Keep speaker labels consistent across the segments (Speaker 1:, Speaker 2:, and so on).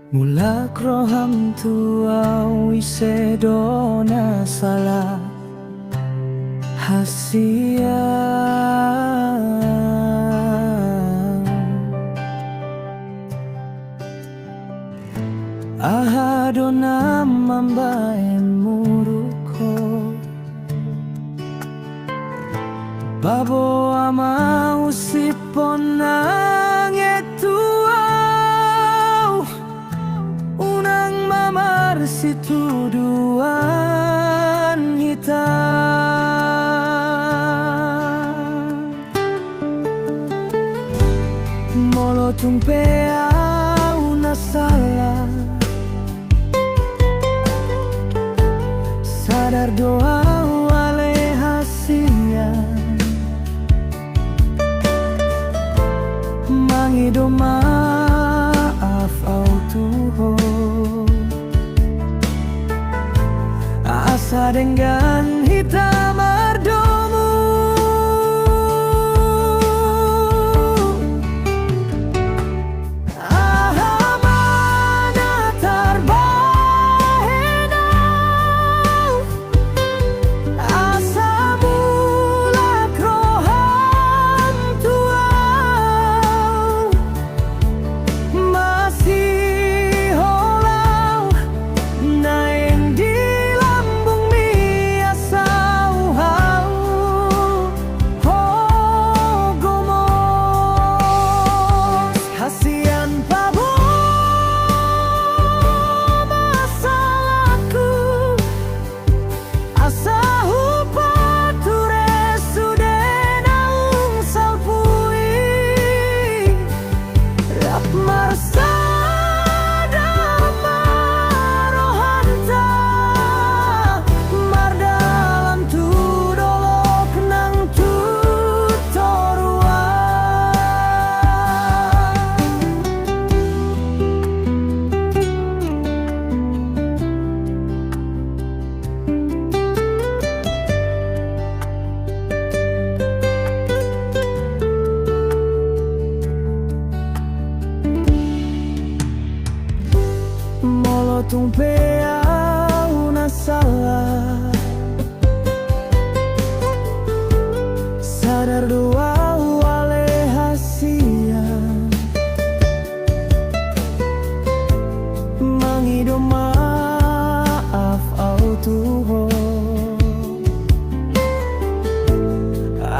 Speaker 1: Mulak roham tua wise dona salah hasia ahadona mambae muruko babo ama usiponang etuau unang mamar situduan hitam molo tumpea una salah sadar doa wale hasilnya mangido maaf au Tuhan asa dengan hitam ardomu ahamana terbahenau asa mulak roham tuau masih holau naeng di lambung mi asau hau hogomos hasian pabo masalahku asa hupature sudenaung salpui rap marsada marohanta mardalam tu dolok nang tu torua molo tumpea una salah sadar doa wale hasia mangido maaf au Tuhan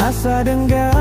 Speaker 1: asa dengga